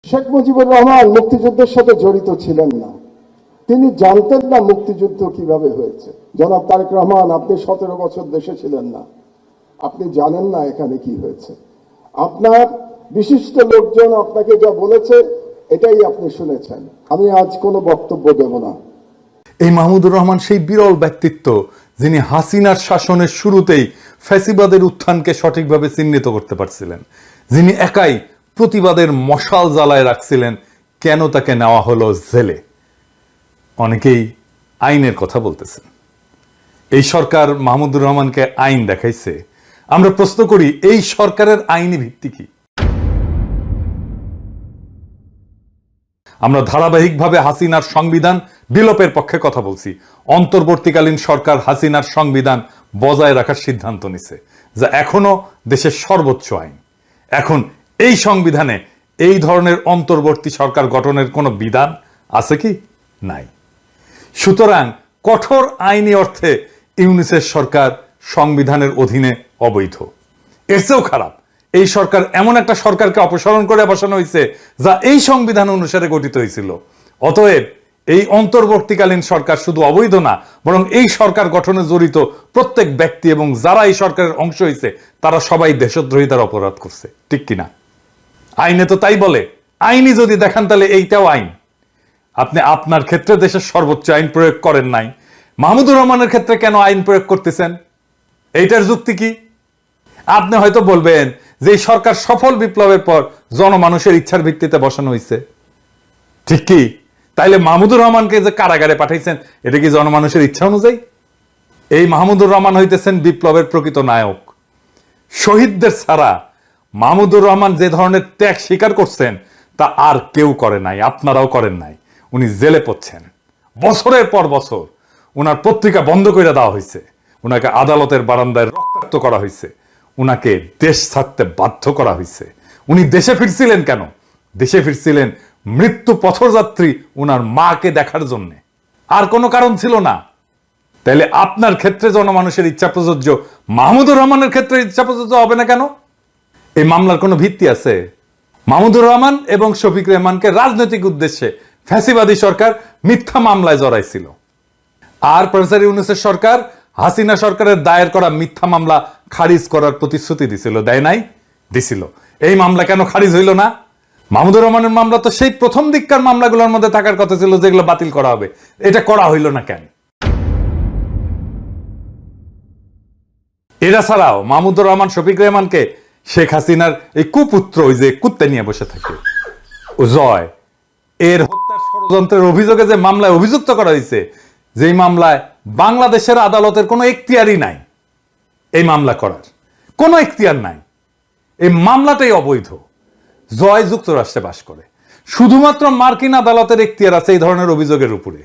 শেখ মুজিবুর রহমান মুক্তিযুদ্ধের সাথে জড়িত ছিলেন না, তিনি জানতেন না মুক্তিযুদ্ধ কিভাবে হয়েছে। জনাব তারেক রহমান, আপনি 17 বছর দেশে ছিলেন না, আপনি জানেন না এখানে কি হয়েছে। আপনার বিশিষ্ট লোকজন আপনাকে যা বলেছে এটাই আপনি শুনেছেন। আমি আজ কোনো বক্তব্য দেব না। এই মাহমুদুর রহমান সেই বিরল ব্যক্তিত্ব যিনি হাসিনার শাসনের শুরুতেই ফ্যাসিবাদের উত্থানকে সঠিকভাবে চিহ্নিত করতে পারছিলেন, যিনি একাই প্রতিবাদের মশাল জ্বালায় রাখছিলেন কেন তাকে নেওয়া হলো জেলে। অনেকেই আইনের কথা বলতেছেন, এই সরকার মাহমুদুর রহমানকে আইন দেখাইছে। আমরা প্রশ্ন করি, এই সরকারের আইনি ভিত্তি কি? আমরা ধারাবাহিকভাবে হাসিনার সংবিধান বিলোপের পক্ষে কথা বলছি। অন্তর্বর্তীকালীন সরকার হাসিনার সংবিধান বজায় রাখার সিদ্ধান্ত নিছে, যা এখনো দেশের সর্বোচ্চ আইন। এখন এই সংবিধানে এই ধরনের অন্তর্বর্তী সরকার গঠনের কোনো বিধান আছে কি? নাই। সুতরাং কঠোর আইনি অর্থে ইউনূসের সরকার সংবিধানের অধীনে অবৈধ। এর চেয়েও খারাপ, এই সরকার এমন একটা সরকারকে অপসারণ করে বসানো হয়েছে যা এই সংবিধান অনুসারে গঠিত হয়েছিল। অতএব এই অন্তর্বর্তীকালীন সরকার শুধু অবৈধ না, বরং এই সরকার গঠনে জড়িত প্রত্যেক ব্যক্তি এবং যারা এই সরকারের অংশ হয়েছে তারা সবাই দেশদ্রোহিতার অপরাধ করছে। ঠিক কিনা? আইনে তো তাই বলে। আইনি যদি দেখান তাহলে এইটাও আইন। আপনি আপনার ক্ষেত্রে দেশের সর্বোচ্চ আইন প্রয়োগ করেন নাই, মাহমুদুর রহমানের ক্ষেত্রে কেন আইন প্রয়োগ করতেছেন? এইটার যুক্তি কি? আপনি হয়তো বলবেন যে এই সরকার সফল বিপ্লবের পর জনমানুষের ইচ্ছার ভিত্তিতে বসানো হয়েছে। ঠিক কি? তাইলে মাহমুদুর রহমানকে যে কারাগারে পাঠাইছেন এটা কি জনমানুষের ইচ্ছা অনুযায়ী? এই মাহমুদুর রহমান হইতেছেন বিপ্লবের প্রকৃত নায়ক। শহীদদের ছাড়া মাহমুদুর রহমান যে ধরনের ত্যাগ স্বীকার করছেন তা আর কেউ করে নাই, আপনারাও করেন নাই। উনি জেলে পড়ছেন বছরের পর বছর, উনার পত্রিকা বন্ধ করে দেওয়া হয়েছে, উনাকে আদালতের বারান্দায় রক্তাক্ত করা হয়েছে, উনাকে দেশ ছাড়তে বাধ্য করা হয়েছে। উনি দেশে ফিরছিলেন কেন? দেশে ফিরছিলেন মৃত্যু পথযাত্রী উনার মাকে দেখার জন্য, আর কোনো কারণ ছিল না। তাইলে আপনার ক্ষেত্রে জনমানুষের ইচ্ছা প্রযোজ্য, মাহমুদুর রহমানের ক্ষেত্রে ইচ্ছা প্রযোজ্য হবে না কেন? এই মামলার কোনো ভিত্তি আছে? মাহমুদুর রহমান এবং শফিক রেহমানকে রাজনৈতিক উদ্দেশ্যে ফ্যাসিবাদী সরকার মিথ্যা মামলায় জড়াইছিল, আর প্রফেসর ইউনূসের সরকার হাসিনা সরকারের দায়ের করা মিথ্যা মামলা খারিজ করার প্রতিশ্রুতি দিছিল। দেয় নাই? দিছিল। এই মামলা কেন খারিজ হইল না? মাহমুদুর রহমানের মামলা তো সেই প্রথম দিককার মামলাগুলোর মধ্যে থাকার কথা ছিল যেগুলো বাতিল করা হবে। এটা করা হইল না কেন? এরা ছাড়াও মাহমুদুর রহমান শফিক রেহমানকে শেখ হাসিনার এই কুপুত্র, ওই যে কুত্তে নিয়ে বসে থাকে ও জয়, এর হত্যার ষড়যন্ত্রের অভিযোগে যে মামলায় অভিযুক্ত করা হয়েছে, যেই মামলায় বাংলাদেশের আদালতের কোনো এখতিয়ারই নাই, এই মামলা করার কোনো এখতিয়ার নাই, এই মামলাটাই অবৈধ। জয় যুক্তরাষ্ট্রে বাস করে, শুধুমাত্র মার্কিন আদালতের এখতিয়ার আছে এই ধরনের অভিযোগের উপরে,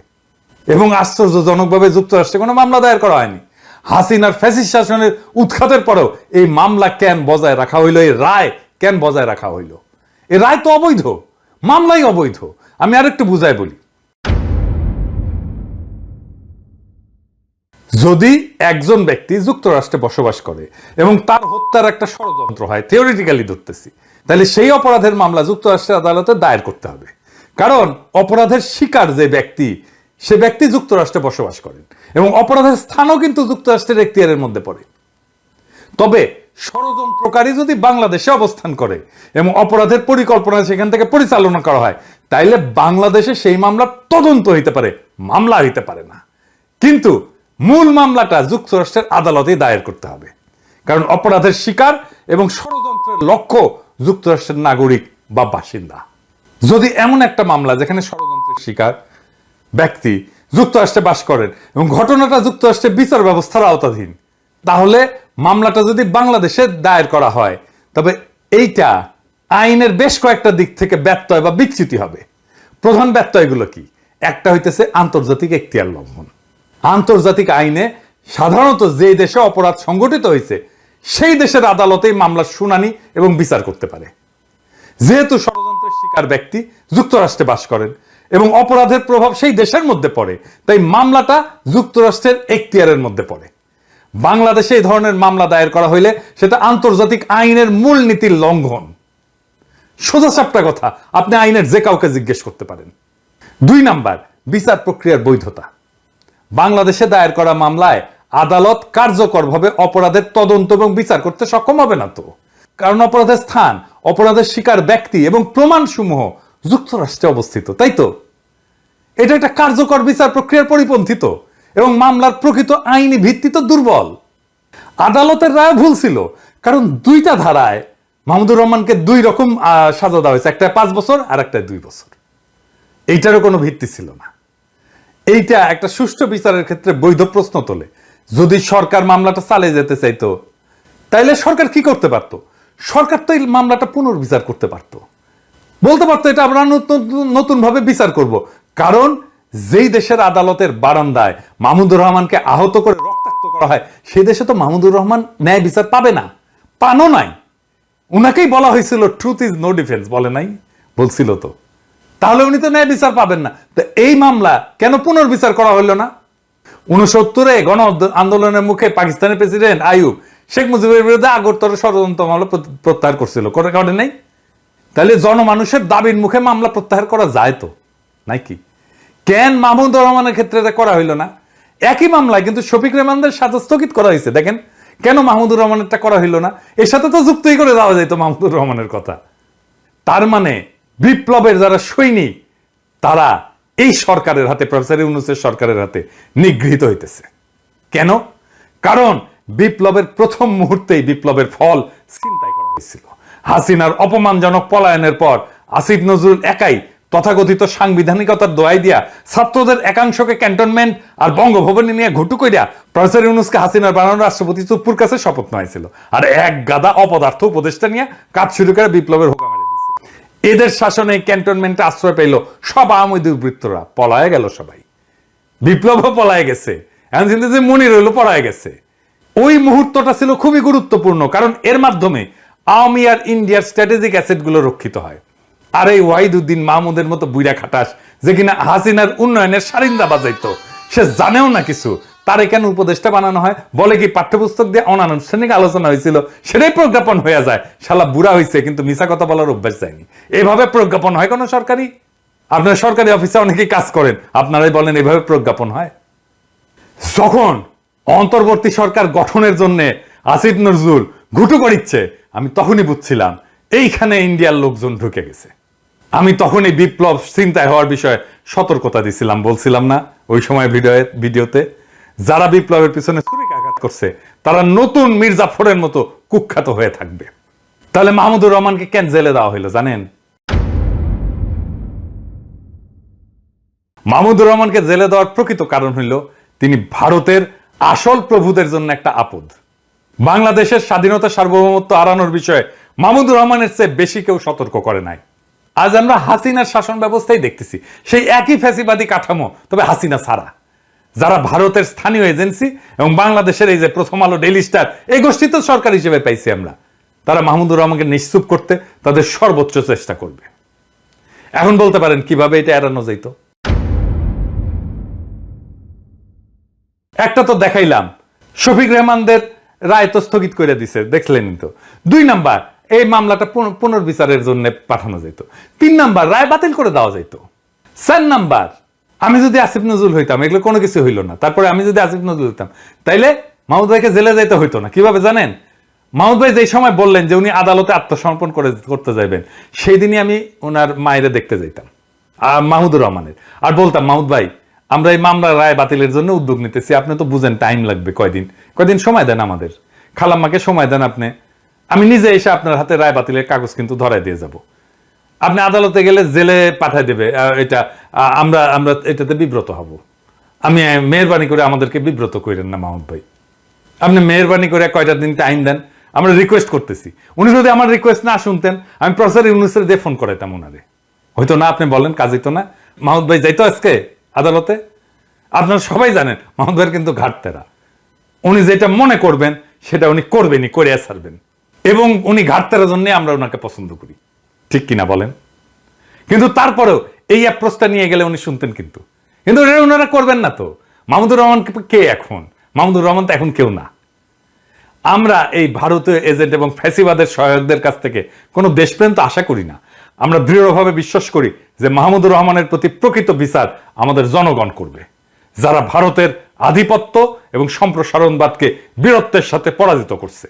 এবং আশ্চর্যজনকভাবে যুক্তরাষ্ট্রে কোনো মামলা দায়ের করা হয়নি। হাসিনার ফ্যাসিস্ট শাসনের উৎখাতের পরেও এই মামলা কেন বজায় রাখা হইল? এই রায় কেন বজায় রাখা হইল? এই রায় তো অবৈধ, মামলাই অবৈধ। আমি আরেকটু বুঝাই বলি, যদি একজন ব্যক্তি যুক্তরাষ্ট্রে বসবাস করে এবং তার হত্যার একটা ষড়যন্ত্র হয়, থিওরিটিক্যালি ধরতেছি, তাহলে সেই অপরাধের মামলা যুক্তরাষ্ট্রের আদালতে দায়ের করতে হবে। কারণ অপরাধের শিকার যে ব্যক্তি, সে ব্যক্তি যুক্তরাষ্ট্রে বসবাস করেন এবং অপরাধের স্থানও কিন্তু যুক্তরাষ্ট্রের এখতিয়ারের মধ্যে পড়ে। তবে ষড়যন্ত্রকারী যদি বাংলাদেশে অবস্থান করে এবং অপরাধের পরিকল্পনা সেখান থেকে পরিচালনা করা হয়, তাইলে বাংলাদেশে সেই মামলা তদন্ত হইতে পারে, মামলা হইতে পারে না। কিন্তু মূল মামলাটা যুক্তরাষ্ট্রের আদালতেই দায়ের করতে হবে, কারণ অপরাধের শিকার এবং ষড়যন্ত্রের লক্ষ্য যুক্তরাষ্ট্রের নাগরিক বা বাসিন্দা। যদি এমন একটা মামলা যেখানে ষড়যন্ত্রের শিকার ব্যক্তি যুক্তরাষ্ট্রে বাস করেন এবং ঘটনাটা যুক্তরাষ্ট্রের বিচার ব্যবস্থার আওতাধীন, তাহলে মামলাটা যদি বাংলাদেশে দায়ের করা হয়, তবে এইটা আইনের বেশ কয়েকটা দিক থেকে ব্যত্যয় বা বিচ্যুতি হবে। প্রধান ব্যত্যয়গুলো কি? একটা হইতেছে আন্তর্জাতিক এখতিয়ার লঙ্ঘন। আন্তর্জাতিক আইনে সাধারণত যে দেশে অপরাধ সংঘটিত হয়েছে সেই দেশের আদালতেই মামলার শুনানি এবং বিচার করতে পারে। যেহেতু ষড়যন্ত্রের শিকার ব্যক্তি যুক্তরাষ্ট্রে বাস করেন এবং অপরাধের প্রভাব সেই দেশের মধ্যে পড়ে, তাই মামলাটা যুক্তরাষ্ট্রের এখতিয়ারের মধ্যে পড়ে। বাংলাদেশে এই ধরনের মামলা দায়ের করা হইলে সেটা আন্তর্জাতিক আইনের মূল নীতির লঙ্ঘন। সোজা সাপটা কথা, আপনি আইনের যে কাউকে জিজ্ঞেস করতে পারেন। 2 নাম্বার, বিচার প্রক্রিয়ার বৈধতা। বাংলাদেশে দায়ের করা মামলায় আদালত কার্যকরভাবে অপরাধের তদন্ত এবং বিচার করতে সক্ষম হবে না তো, কারণ অপরাধের স্থান, অপরাধের শিকার ব্যক্তি এবং প্রমাণসমূহ যুক্তরাষ্ট্রে অবস্থিত, তাই তো? এটা একটা কার্যকর বিচার প্রক্রিয়ার পরিপন্থী তো, এবং মামলার প্রকৃত আইনি ভিত্তি তো দুর্বল। আদালতের রায় ভুল ছিল, কারণ 2টা ধারায় মাহমুদুর রহমানকে 2 রকম সাজা দেওয়া হয়েছে, একটা 5 বছর আর একটা 2 বছর। এইটারও কোনো ভিত্তি ছিল না। এইটা একটা সুষ্ঠু বিচারের ক্ষেত্রে বৈধ প্রশ্ন তোলে। যদি সরকার মামলাটা চালিয়ে যেতে চাইতো, তাইলে সরকার কি করতে পারতো? সরকার তো এই মামলাটা পুনর্বিচার করতে পারতো, বলতে পারতো এটা আমরা নতুন ভাবে বিচার করব। কারণ যেই দেশের আদালতের বারান্দায় মাহমুদুর রহমানকে আহত করে রক্তাক্ত করা হয়, সেই দেশে তো মাহমুদুর রহমান ন্যায় বিচার পাবে না, পানো নাই। উনাকেই বলা হয়েছিল ট্রুথ ইজ নো ডিফেন্স, বলে নাই? বলছিল তো। তাহলে উনি তো ন্যায় বিচার পাবেন না। তো এই মামলা কেন পুনর্বিচার করা হলো না? 69-এ গণ আন্দোলনের মুখে পাকিস্তানের প্রেসিডেন্ট আইয়ুব শেখ মুজিবের বিরুদ্ধে আগরতল ষড়যন্ত্র মামলা প্রত্যাহার করছিল, করে নাই? তাহলে জনমানুষের দাবির মুখে মামলা প্রত্যাহার করা যায় তো নাকি? কেন মাহমুদুর রহমানের ক্ষেত্রে করা হইল না? একই মামলায় কিন্তু শফিক রেহমানদের সাথে স্থগিত করা হয়েছে। দেখেন কেন মাহমুদুর রহমানেরটা করা হইল না? এর সাথে তো যুক্তই করে দেওয়া যেত মাহমুদুর রহমানের কথা। তার মানে বিপ্লবের যারা সৈনিক, তারা এই সরকারের হাতে, প্রফেসর ইউনূসের সরকারের হাতে নিগৃহীত হইতেছে। কেন? কারণ বিপ্লবের প্রথম মুহূর্তেই বিপ্লবের ফল ছিনতাই করা হয়েছিল। হাসিনার অপমানজনক পলায়নের পর আসিফ নজরুল একাই তথাকথিত সাংবিধানিকতার দোয়াই দিয়া ছাত্রদের একাংশকে ক্যান্টনমেন্ট আর বঙ্গভবনে নিয়ে ঘুটু কইরা প্রফেসর ইউনূসকে হাসিনার বানানো রাষ্ট্রপতি চুপ্পুর কাছে শপথ নেওয়াইছিল, আর এক গাদা অপদার্থ উপদেষ্টা নিয়ে কাজ শুরু করে বিপ্লবের হোকা মারি দিয়েছিল। এদের শাসনে ক্যান্টনমেন্টে আশ্রয় পেল সব আওয়ামী দুর্বৃত্তরা, পলায় গেল সবাই, বিপ্লবও পলায় গেছে, এখন কিন্তু যে মনির হইল পলায় গেছে। ওই মুহূর্তটা ছিল খুবই গুরুত্বপূর্ণ, কারণ এর মাধ্যমে আওয়ামী আর ইন্ডিয়ার স্ট্র্যাটেজিক অ্যাসেট গুলো রক্ষিত হয়। আর এই ওয়াহিদুদ্দিন মাহমুদের মতো বুইরা খাটাস, যে কিনা হাসিনার উন্নয়নের সারিন্দা বাজাইতো, সে জানেও না কিছু, তারে কেন উপদেষ্টা বানানো হয়? বলে কি পাঠ্যপুস্তক দিয়ে অনানুষ্ঠানিক আলোচনা হয়েছিল, সেটাই প্রজ্ঞাপন হয়ে যায়। শালা বুড়া হয়েছে কিন্তু মিছা কথা বলার অভ্যাস যায়নি। এভাবে প্রজ্ঞাপন হয় কোনো সরকারি? আপনার সরকারি অফিসে অনেকেই কাজ করেন, আপনারাই বলেন এভাবে প্রজ্ঞাপন হয়? যখন অন্তর্বর্তী সরকার গঠনের জন্য আসিফ নজরুল ঘুটু করিচ্ছে, আমি তখনই বুঝছিলাম এইখানে ইন্ডিয়ার লোকজন ঢুকে গেছে। আমি তখনই বিপ্লব চিন্তায় হওয়ার বিষয়ে সতর্কতা দিছিলাম, বলছিলাম না ওই সময় ভিডিওতে? যারা বিপ্লবের পিছনে ছুরিকাঘাত করছে তারা নতুন মির্জাফরের মতো কুখ্যাত হয়ে থাকবে। তাহলে মাহমুদুর রহমানকে কেন জেলে দেওয়া হইলো জানেন? মাহমুদুর রহমানকে জেলে দেওয়ার প্রকৃত কারণ হইল তিনি ভারতের আসল প্রভুদের জন্য একটা আপদ। বাংলাদেশের স্বাধীনতা সার্বভৌমত্ব হারানোর বিষয়ে মাহমুদুর রহমানের চেয়ে বেশি কেউ সতর্ক করে নাই। আজ আমরা হাসিনার শাসন ব্যবস্থাই দেখতেছি, সেই একই ফ্যাসিবাদী কাঠামো, তবে হাসিনা ছাড়া। যারা ভারতের স্থানীয় এজেন্সি এবং বাংলাদেশের এই যে প্রথম আলো, ডেইলি স্টার, এই গোষ্ঠী তো সরকার হিসেবে পাইছি আমরা, তারা মাহমুদুর রহমানকে নিশ্চুপ করতে তাদের সর্বোচ্চ চেষ্টা করবে। এখন বলতে পারেন কিভাবে এটা এড়ানো যেত? একটা তো দেখাইলাম, শফিক রেহমানদের রায় তো স্থগিত করে দিছে, দেখলেন তো। 2 নাম্বার, এই মামলাটা পুনর্বিচারের জন্য পাঠানো যেত। 3 নাম্বার, রায় বাতিল করে দেওয়া যেত। 4 নাম্বার, আমি যদি আসিফ নজরুল হইতাম, এগুলো কোনো কিছু হইল না, তারপরে আমি যদি আসিফ নজরুল হইতাম, তাইলে মাহমুদ ভাইকে জেলে যাইতে হইতো না। কিভাবে জানেন? মাহমুদ ভাই যেই সময় বললেন যে উনি আদালতে আত্মসমর্পণ করতে যাইবেন, সেই দিনই আমি ওনার মায়েরে দেখতে যাইতাম, মাহমুদুর রহমানের, আর বলতাম, মাহমুদ ভাই আমরা এই মামলার রায় বাতিলের জন্য উদ্যোগ নিতেছি, আপনি তো বুঝেন টাইম লাগবে, কয়দিন সময় দেন আমাদের, খালাম্মাকে সময় দেন আপনি, আমি নিজে এসে আপনার হাতে রায় বাতিলের কাগজ কিন্তু ধরাই দিয়ে যাব। আপনি আদালতে গেলে জেলে পাঠায় দেবে, এটা আমরা এটাতে বিব্রত হব। আমি মেহরবানি করে আমাদেরকে বিব্রত করেন না মাহমুদ ভাই, আপনি মেহরবানি করে কয়টা দিন টাইম দেন, আমরা রিকোয়েস্ট করতেছি। উনি যদি আমার রিকোয়েস্ট না শুনতেন, আমি প্রফেসর ইউনূসের দিয়ে ফোন করাইতাম ওনারে, হয়তো না? আপনি বলেন কাজ হইতো না? মাহমুদ ভাই যাইতো আজকে আদালতে? আপনারা সবাই জানেন মাহমুদ ভাইয়ের কিন্তু ঘাটতেরা, উনি যেটা মনে করবেন সেটা উনি করবেনই, করে ছাড়বেন, এবং উনি ঘাটতেরার জন্য আমরা ওনাকে পছন্দ করি, ঠিক কিনা বলেন? কিন্তু তারপরেও এই অ্যাপ্রোচটা নিয়ে গেলে উনি শুনতেন, কিন্তু ওনারা করবেন না তো। মাহমুদুর রহমান কে এখন? মাহমুদুর রহমান তো এখন কেউ না। আমরা এই ভারতীয় এজেন্ট এবং ফ্যাসিবাদের সহায়কদের কাছ থেকে কোনো দেশপ্রেম তো আশা করি না। আমরা দৃঢ়ভাবে বিশ্বাস করি যে মাহমুদুর রহমানের প্রতি প্রকৃত বিচার আমাদের জনগণ করবে, যারা ভারতের আধিপত্য এবং সম্প্রসারণবাদকে বীরত্বের সাথে পরাজিত করছে।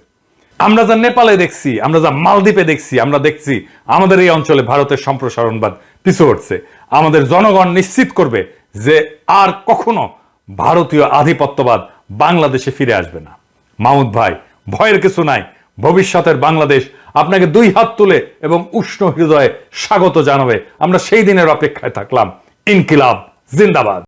আমরা যা নেপালে দেখছি, আমরা যা মালদ্বীপে দেখছি, আমরা দেখছি আমাদের এই অঞ্চলে ভারতের সম্প্রসারণবাদ পিছু হটছে। আমাদের জনগণ নিশ্চিত করবে যে আর কখনো ভারতীয় আধিপত্যবাদ বাংলাদেশে ফিরে আসবে না। মাহমুদ ভাই, ভয়ের কিছু নাই। ভবিষ্যতের বাংলাদেশ আপনাকে দুই হাত তুলে এবং উষ্ণ হৃদয়ে স্বাগত জানাবে। আমরা সেই দিনের অপেক্ষায় থাকলাম। ইনকিলাব জিন্দাবাদ।